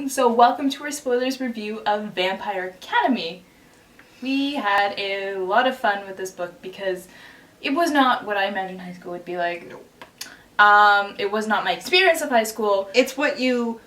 So welcome to our spoilers review of Vampire Academy. We had a lot of fun with this book because it was not what I imagined high school would be like. Nope. It was not my experience of high school. It's what you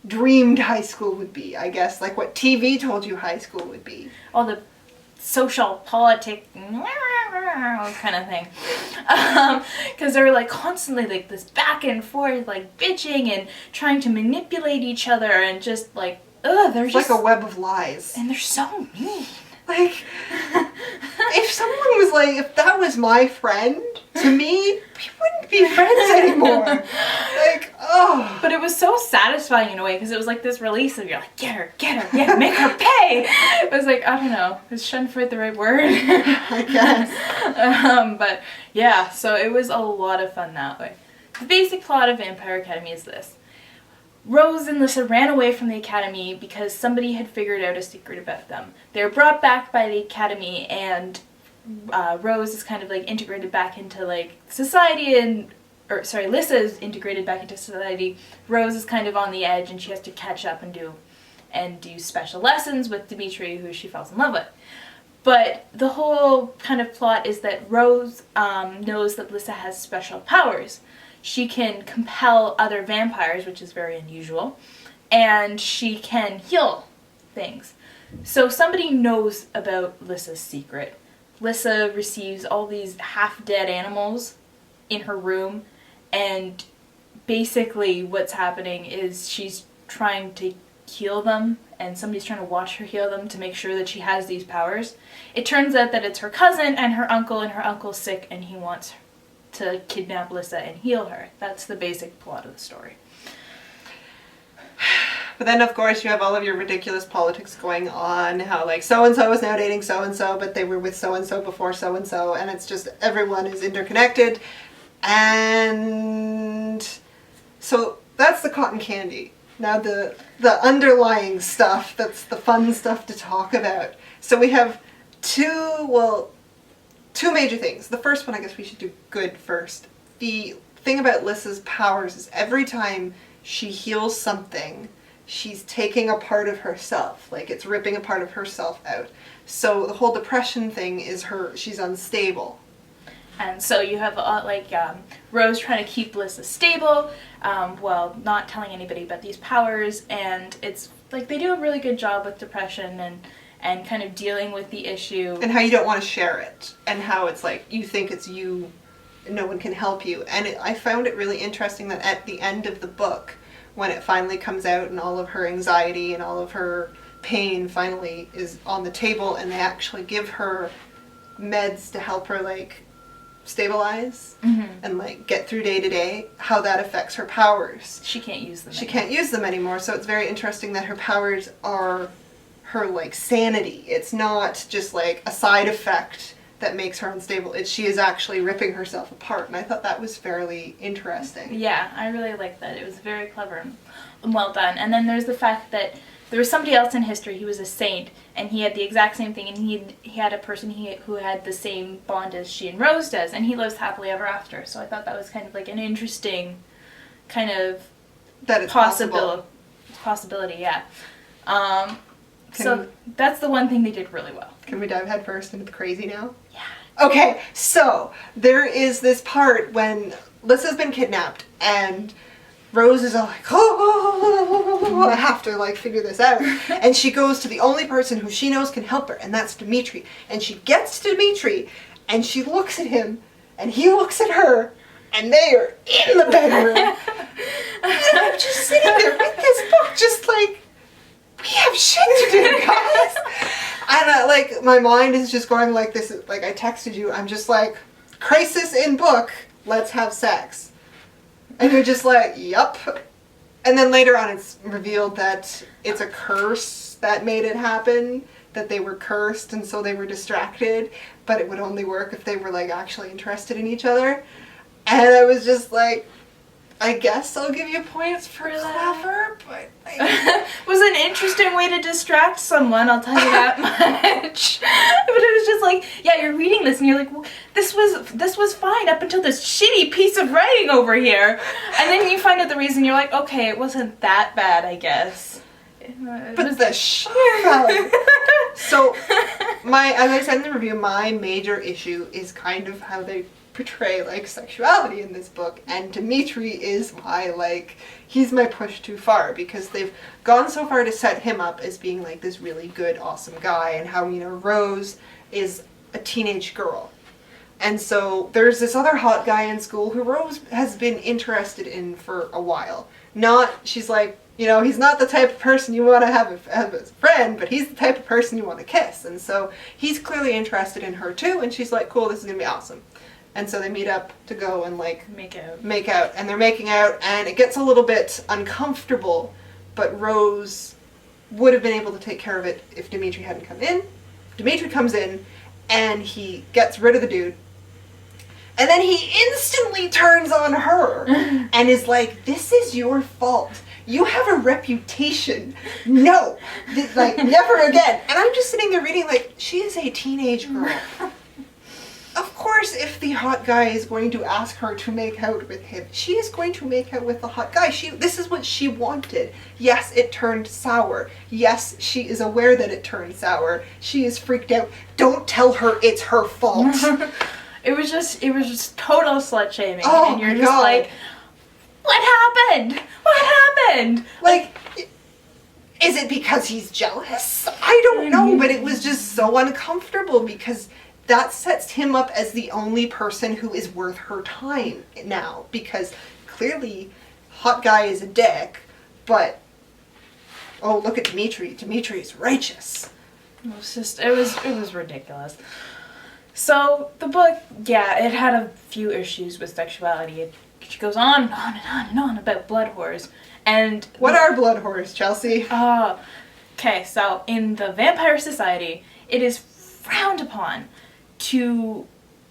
dreamed high school would be, I guess. Like what TV told you high school would be. All the social politic kind of thing. Because they were like constantly like this back and forth, like bitching and trying to manipulate each other and just like, they're It's just like a web of lies. And they're so mean. Like, if someone was like, if that was my friend, to me, we wouldn't be friends anymore. Like, oh. But it was so satisfying in a way because it was like this release of you're like, get her, yeah, make her pay. It was like, I don't know, is schadenfreude the right word? I guess. But yeah, so it was a lot of fun that way. The basic plot of Vampire Academy is this. Rose and Lissa ran away from the academy because somebody had figured out a secret about them. They were brought back by the academy, and Rose is kind of like integrated back into like society, Lissa is integrated back into society. Rose is kind of on the edge, and she has to catch up and do special lessons with Dimitri, who she falls in love with. But the whole kind of plot is that Rose knows that Lissa has special powers. She can compel other vampires, which is very unusual, and she can heal things. So somebody knows about Lissa's secret. Lissa receives all these half-dead animals in her room, and basically what's happening is she's trying to heal them, and somebody's trying to watch her heal them to make sure that she has these powers. It turns out that it's her cousin and her uncle's sick, and he wants to kidnap Lissa and heal her. That's the basic plot of the story. But then, of course, you have all of your ridiculous politics going on, how, like, so-and-so is now dating so-and-so, but they were with so-and-so before so-and-so, and it's just everyone is interconnected. And so that's the cotton candy. Now the underlying stuff, that's the fun stuff to talk about. So we have two major things. The first one, I guess we should do good first. The thing about Lissa's powers is every time she heals something, she's taking a part of herself. Like, it's ripping a part of herself out. So the whole depression thing is she's unstable. And so you have Rose trying to keep Lissa stable, while not telling anybody about these powers, and it's like they do a really good job with depression and kind of dealing with the issue. And how you don't want to share it. And how it's like, you think it's you, no one can help you. And I found it really interesting that at the end of the book, when it finally comes out and all of her anxiety and all of her pain finally is on the table, and they actually give her meds to help her, like, stabilize and, like, get through day to day, how that affects her powers. She can't use them. She can't use them anymore. So it's very interesting that her powers are her, like, sanity. It's not just like a side effect that makes her unstable. She is actually ripping herself apart, and I thought that was fairly interesting. Yeah, I really liked that. It was very clever and well done. And then there's the fact that there was somebody else in history, he was a saint, and he had the exact same thing, and he had a person who had the same bond as she and Rose does, and he lives happily ever after. So I thought that was kind of like an interesting kind of that it's possibility, yeah. So that's the one thing they did really well. Can we dive head first into the crazy now? Yeah. Okay, so there is this part when Lissa's been kidnapped and Rose is all like, I have to, like, figure this out. And she goes to the only person who she knows can help her, and that's Dimitri. And she gets to Dimitri, and she looks at him, and he looks at her, and they are in the bedroom. And I'm just sitting there with this book, just like, we have shit to do, guys. And like, my mind is just going like this. Like, I texted you, I'm just like, crisis in book, let's have sex. And you're just like, yup. And then later on it's revealed that it's a curse that made it happen, that they were cursed and so they were distracted, but it would only work if they were, like, actually interested in each other. And I was just like, I guess I'll give you points for clever, but it was an interesting way to distract someone, I'll tell you that much. But it was just like, yeah, you're reading this and you're like, well, this was fine up until this shitty piece of writing over here. And then you find out the reason, you're like, okay, it wasn't that bad, I guess. But the shit value. So, as I said in the review, my major issue is kind of how they portray, like, sexuality in this book, and Dimitri is my, like, he's my push too far, because they've gone so far to set him up as being, like, this really good, awesome guy, and how, you know, Rose is a teenage girl. And so there's this other hot guy in school who Rose has been interested in for a while. She's like, you know, he's not the type of person you want to have as a friend, but he's the type of person you want to kiss. And so he's clearly interested in her too, and she's like, cool, this is going to be awesome. And so they meet up to go and, like, make out. And they're making out, and it gets a little bit uncomfortable, but Rose would have been able to take care of it if Dimitri hadn't come in. Dimitri comes in, and he gets rid of the dude. And then he instantly turns on her and is like, this is your fault. You have a reputation. No. Like, never again. And I'm just sitting there reading, like, she is a teenage girl. Of course, if the hot guy is going to ask her to make out with him, she is going to make out with the hot guy. This is what she wanted. Yes, it turned sour. Yes, she is aware that it turned sour. She is freaked out. Don't tell her it's her fault. It was just total slut shaming. Oh, and you're just God. Like, what happened? What happened? Like, is it because he's jealous? I don't know, but it was just so uncomfortable because that sets him up as the only person who is worth her time now, because clearly hot guy is a dick, but oh, look at Dimitri. Dimitri's righteous. It was ridiculous. So the book, yeah, it had a few issues with sexuality. She goes on and on and on and on about blood whores. And what are blood whores, Chelsey? Okay, so in the Vampire Society, it is frowned upon to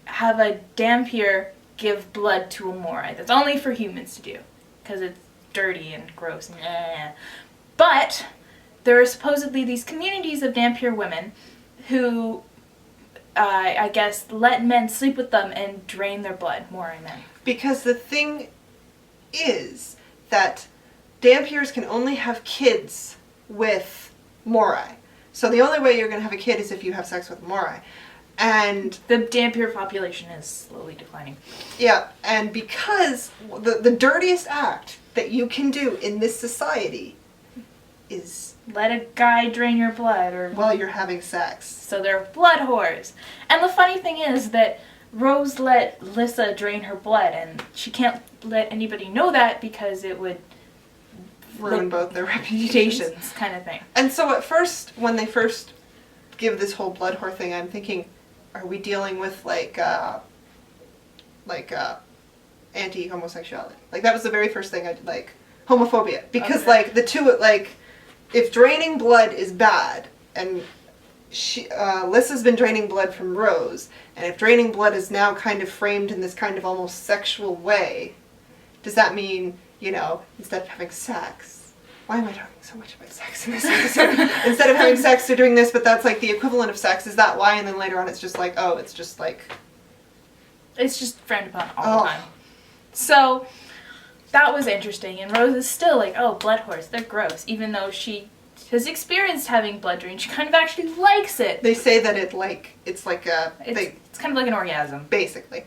have a Dhampir give blood to a Morai. That's only for humans to do, because it's dirty and gross. But there are supposedly these communities of Dhampir women who, I guess, let men sleep with them and drain their blood, Morai men. Because the thing is that Dhampirs can only have kids with Morai. So the only way you're going to have a kid is if you have sex with Morai. And the Dhampir population is slowly declining. Yeah, and because the dirtiest act that you can do in this society is let a guy drain your blood or while you're having sex. So they're blood whores. And the funny thing is that Rose let Lissa drain her blood, and she can't let anybody know that because it would ruin both their reputations, kind of thing. And so at first, when they first give this whole blood whore thing, I'm thinking, are we dealing with like anti-homosexuality? Like, that was the very first thing I did, like, homophobia. Because, okay, like, the two, like, if draining blood is bad, and Lissa's been draining blood from Rose, and if draining blood is now kind of framed in this kind of almost sexual way, does that mean, you know, instead of having sex, why am I talking so much about sex in this episode? Instead of having sex, they're doing this, but that's like the equivalent of sex. Is that why? And then later on it's just like, oh, it's just like... It's just frowned upon all the time. So, that was interesting, and Rose is still like, oh, blood whores, they're gross, even though she has experienced having blood drain. She kind of actually likes it. They say that it's kind of like an orgasm. Basically.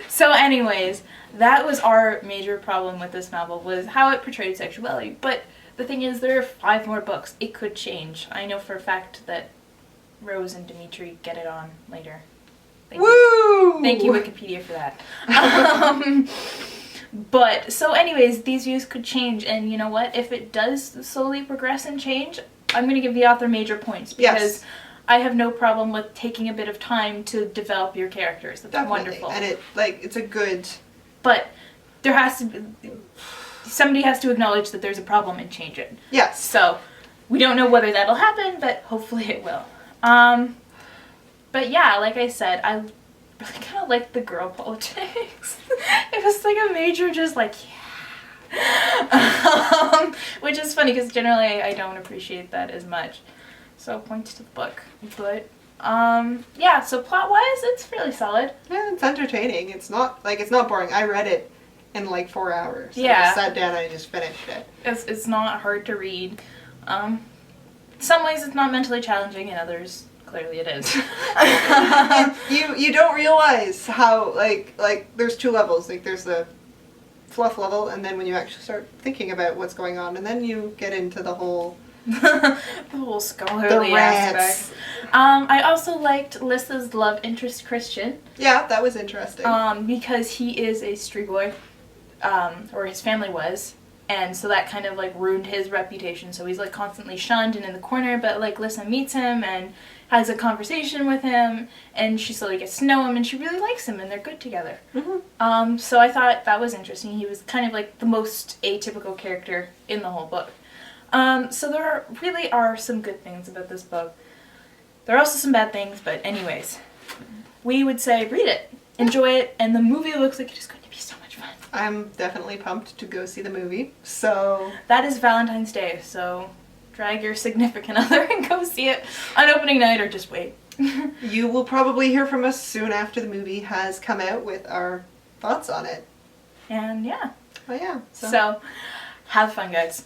So anyways, that was our major problem with this novel, was how it portrayed sexuality. But the thing is, there are 5 more books. It could change. I know for a fact that Rose and Dimitri get it on later. Woo! Thank you, Wikipedia, for that. But, so anyways, these views could change, and you know what? If it does slowly progress and change, I'm going to give the author major points, because I have no problem with taking a bit of time to develop your characters. That's definitely wonderful. And it's a good... But there has to be... Somebody has to acknowledge that there's a problem and change it. Yes. So, we don't know whether that'll happen, but hopefully it will. But yeah, like I said, I really kind of liked the girl politics. It was like a major just like, yeah. Which is funny because generally I don't appreciate that as much. So points to the book. But yeah, so plot-wise, it's fairly solid. Yeah, it's entertaining. It's not boring. I read it in like 4 hours. Yeah. I just sat down and I just finished it. It's not hard to read. Some ways it's not mentally challenging, and others clearly it is. You don't realize how like there's 2 levels. Like there's the fluff level, and then when you actually start thinking about what's going on, and then you get into the whole the whole scholarly aspect. I also liked Lissa's love interest, Christian. Yeah, that was interesting. Because he is a street boy, or his family was, and so that kind of like ruined his reputation. So he's like constantly shunned and in the corner, but like Lissa meets him and has a conversation with him, and she slowly gets to know him, and she really likes him, and they're good together. Mm-hmm. So I thought that was interesting. He was kind of like the most atypical character in the whole book. So there really are some good things about this book. There are also some bad things, but anyways, we would say read it, enjoy it, and the movie looks like it is going to be so much fun. I'm definitely pumped to go see the movie. So that is Valentine's Day, so drag your significant other and go see it on opening night, or just wait. You will probably hear from us soon after the movie has come out with our thoughts on it. And yeah. Oh yeah. So have fun, guys.